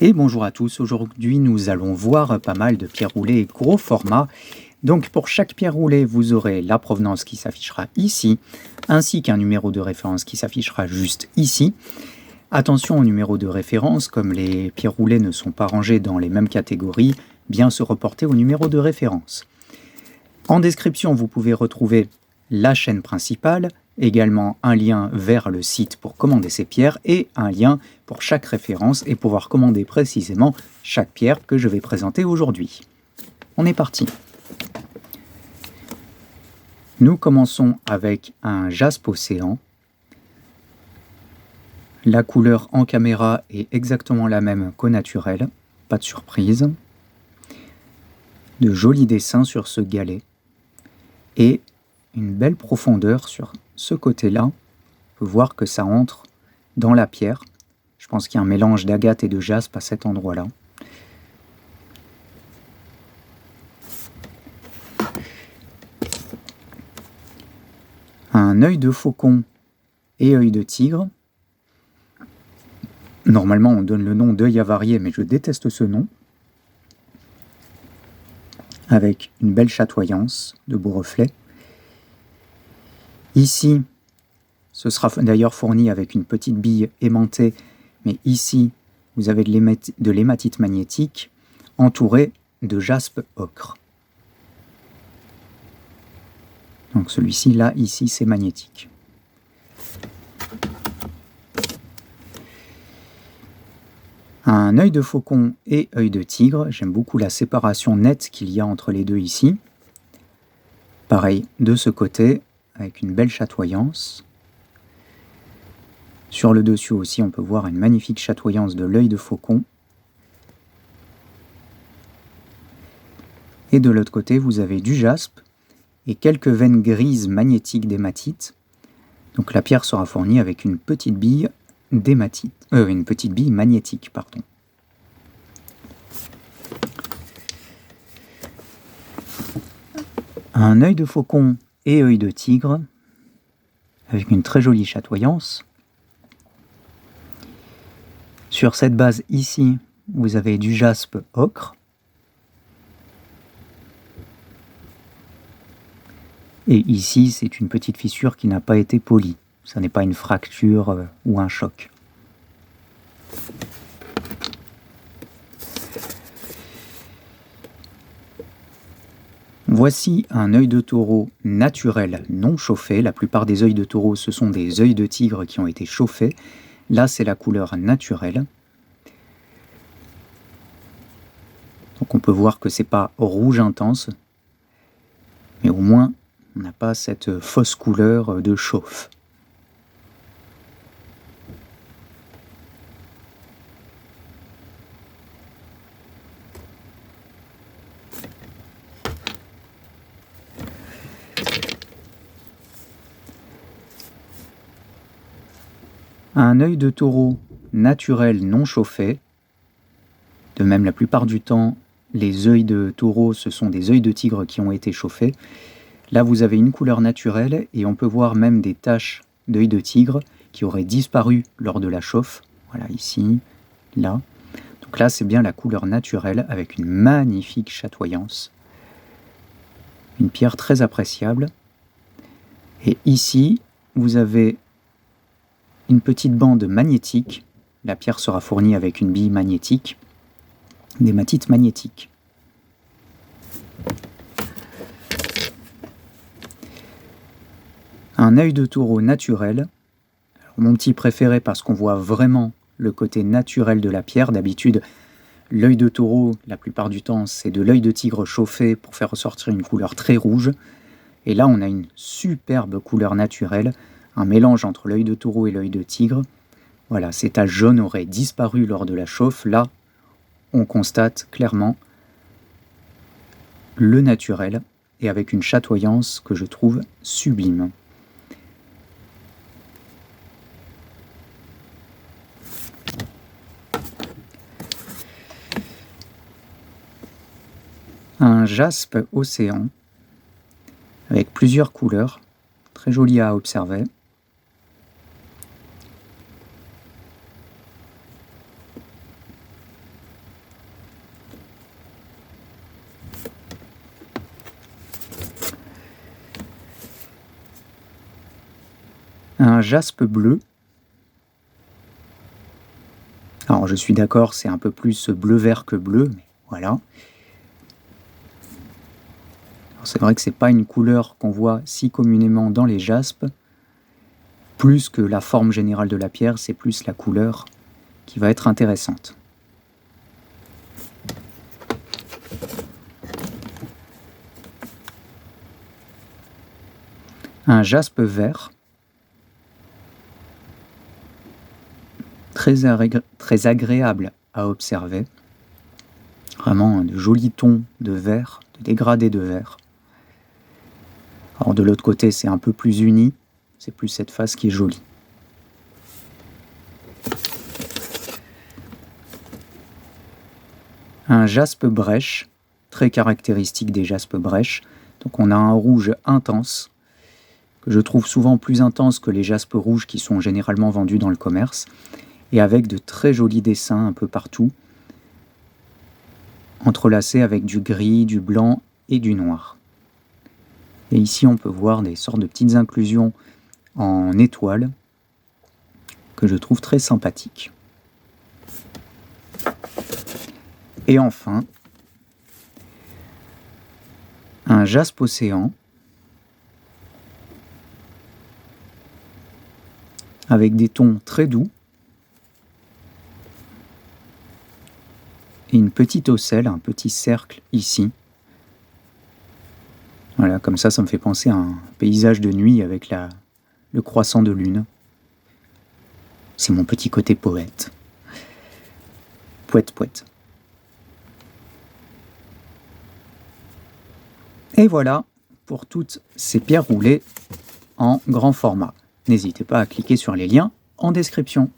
Et bonjour à tous, aujourd'hui nous allons voir pas mal de pierres roulées gros format. Donc pour chaque pierre roulée, vous aurez la provenance qui s'affichera ici, ainsi qu'un numéro de référence qui s'affichera juste ici. Attention au numéro de référence, comme les pierres roulées ne sont pas rangées dans les mêmes catégories, bien se reporter au numéro de référence. En description, vous pouvez retrouver la chaîne principale, également un lien vers le site pour commander ces pierres et un lien pour chaque référence et pouvoir commander précisément chaque pierre que je vais présenter aujourd'hui. On est parti. Nous commençons avec un jaspe océan. La couleur en caméra est exactement la même qu'au naturel, pas de surprise. De jolis dessins sur ce galet et une belle profondeur sur ce côté-là. On peut voir que ça entre dans la pierre. Je pense qu'il y a un mélange d'agate et de jaspe à cet endroit-là. Un œil de faucon et œil de tigre. Normalement, on donne le nom d'œil avarié, mais je déteste ce nom. Avec une belle chatoyance, de beaux reflets. Ici, ce sera d'ailleurs fourni avec une petite bille aimantée, mais ici, vous avez de l'hématite magnétique entourée de jaspe ocre. Donc celui-ci, là, ici, c'est magnétique. Un œil de faucon et œil de tigre. J'aime beaucoup la séparation nette qu'il y a entre les deux ici. Pareil de ce côté, avec une belle chatoyance. Sur le dessus aussi, on peut voir une magnifique chatoyance de l'œil de faucon. Et de l'autre côté, vous avez du jaspe et quelques veines grises magnétiques d'hématite. Donc la pierre sera fournie avec une petite bille d'hématite, une petite bille magnétique, pardon. Un œil de faucon et œil de tigre, avec une très jolie chatoyance. Sur cette base ici, vous avez du jaspe ocre. Et ici, c'est une petite fissure qui n'a pas été polie. Ça n'est pas une fracture ou un choc. Voici un œil de taureau naturel non chauffé. La plupart des œils de taureau, ce sont des œils de tigre qui ont été chauffés. Là, c'est la couleur naturelle. Donc on peut voir que c'est pas rouge intense, mais au moins on n'a pas cette fausse couleur de chauffe. Un œil de taureau naturel non chauffé. De même, la plupart du temps, les œils de taureau, ce sont des œils de tigre qui ont été chauffés. Là, vous avez une couleur naturelle et on peut voir même des taches d'œil de tigre qui auraient disparu lors de la chauffe. Voilà, ici, là. Donc là, c'est bien la couleur naturelle avec une magnifique chatoyance. Une pierre très appréciable. Et ici, vous avez une petite bande magnétique. La pierre sera fournie avec une bille magnétique, d'hématite magnétique. Un œil de taureau naturel. Alors, mon petit préféré parce qu'on voit vraiment le côté naturel de la pierre. D'habitude, l'œil de taureau, la plupart du temps, c'est de l'œil de tigre chauffé pour faire ressortir une couleur très rouge. Et là, on a une superbe couleur naturelle, un mélange entre l'œil de taureau et l'œil de tigre. Voilà, ces taches jaunes auraient disparu lors de la chauffe. Là, on constate clairement le naturel et avec une chatoyance que je trouve sublime. Un jaspe océan avec plusieurs couleurs, très joli à observer. Un jaspe bleu. Alors je suis d'accord, c'est un peu plus bleu-vert que bleu, mais voilà. C'est vrai que c'est pas une couleur qu'on voit si communément dans les jaspes. Plus que la forme générale de la pierre, c'est plus la couleur qui va être intéressante. Un jaspe vert. Très agréable à observer. Vraiment de jolis tons de vert, de dégradés de vert. Alors de l'autre côté, c'est un peu plus uni, c'est plus cette face qui est jolie. Un jaspe brèche, très caractéristique des jaspes brèches. Donc on a un rouge intense, que je trouve souvent plus intense que les jaspes rouges qui sont généralement vendus dans le commerce, et avec de très jolis dessins un peu partout, entrelacés avec du gris, du blanc et du noir. Et ici on peut voir des sortes de petites inclusions en étoiles que je trouve très sympathiques. Et enfin, un jaspe océan avec des tons très doux et une petite ocelle, un petit cercle ici. Voilà, comme ça me fait penser à un paysage de nuit avec le croissant de lune. C'est mon petit côté poète. Poète. Et voilà pour toutes ces pierres roulées en grand format. N'hésitez pas à cliquer sur les liens en description.